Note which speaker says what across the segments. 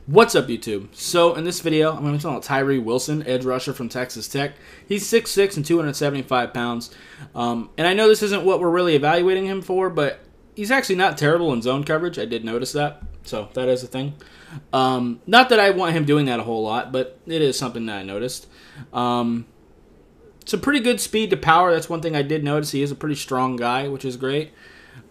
Speaker 1: What's up, YouTube? So, in this video, I'm going to be talking about Tyree Wilson, edge rusher from Texas Tech. He's 6'6" and 275 pounds. And I know this isn't what we're really evaluating him for, but he's actually not terrible in zone coverage. I did notice that, so that is a thing. Not that I want him doing that a whole lot, but it is something that I noticed. Some pretty good speed to power. That's one thing I did notice. He is a pretty strong guy, which is great.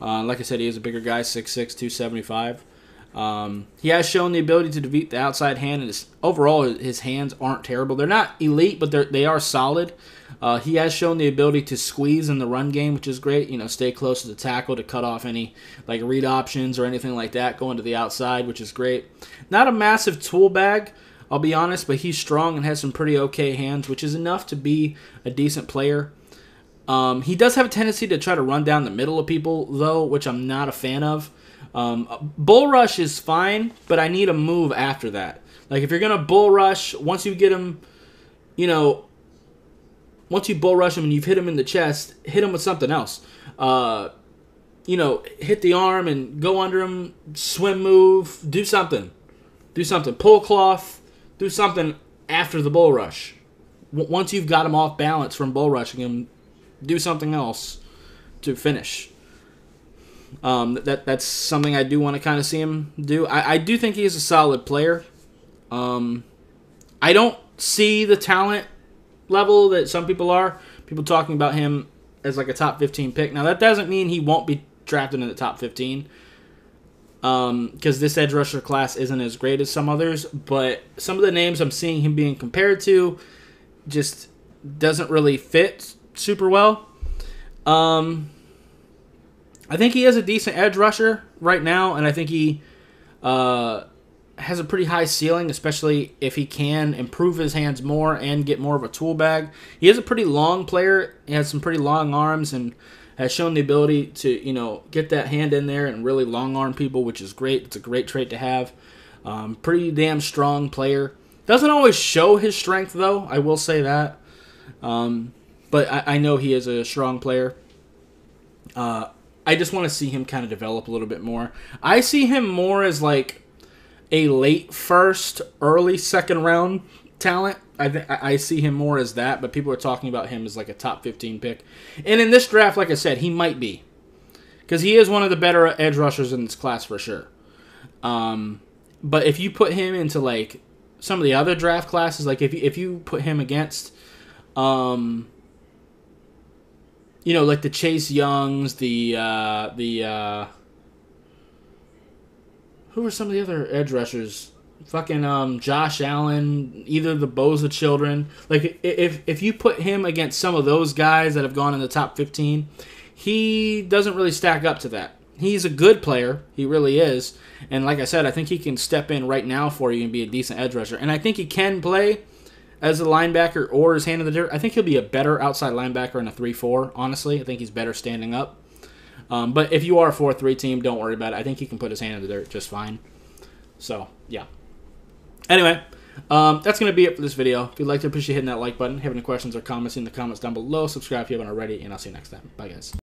Speaker 1: Like I said, he is a bigger guy, 6'6", 275. He has shown the ability to defeat the outside hand, and overall his hands aren't terrible. They're not elite, but they are solid. He has shown the ability to squeeze in the run game, which is great. You know, stay close to the tackle to cut off any like read options or anything like that going to the outside, which is great. Not a massive tool bag, I'll be honest, but he's strong and has some pretty okay hands, which is enough to be a decent player. He does have a tendency to try to run down the middle of people, though, which I'm not a fan of. Bull rush is fine, but I need a move after that. Like, if you're going to bull rush, once you get him, you know, once you bull rush him and you've hit him in the chest, hit him with something else. You know, hit the arm and go under him, swim move, do something. Do something. Pull cloth, do something after the bull rush. Once you've got him off balance from bull rushing him, do something else to finish. That's something I do want to kind of see him do. I do think he is a solid player. I don't see the talent level that some people are. People talking about him as like a top 15 pick. Now, that doesn't mean he won't be drafted in the top 15. Because this edge rusher class isn't as great as some others. But some of the names I'm seeing him being compared to just doesn't really fit super well. I think he is a decent edge rusher right now, and I think he has a pretty high ceiling, especially if he can improve his hands more and get more of a tool bag. He is a pretty long player. He has some pretty long arms and has shown the ability to, you know, get that hand in there and really long arm people, which is great. It's a great trait to have. Pretty damn strong player. Doesn't always show his strength, though. I will say that. But I know he is a strong player. I just want to see him kind of develop a little bit more. I see him more as like a late first, early second round talent. I see him more as that, but people are talking about him as like a top 15 pick. And in this draft, like I said, he might be. Because he is one of the better edge rushers in this class for sure. But if you put him into like some of the other draft classes, like if you put him against... you know, like the Chase Youngs, who are some of the other edge rushers? Fucking Josh Allen, either the Bosa children. Like, if you put him against some of those guys that have gone in the top 15, he doesn't really stack up to that. He's a good player. He really is. And like I said, I think he can step in right now for you and be a decent edge rusher. And I think he can play as a linebacker or his hand in the dirt. I think he'll be a better outside linebacker in a 3-4, honestly. I think he's better standing up. But if you are a 4-3 team, don't worry about it. I think he can put his hand in the dirt just fine. So, yeah. Anyway, that's going to be it for this video. If you'd like to, appreciate hitting that like button. Have any questions or comments in the comments down below. Subscribe if you haven't already, and I'll see you next time. Bye, guys.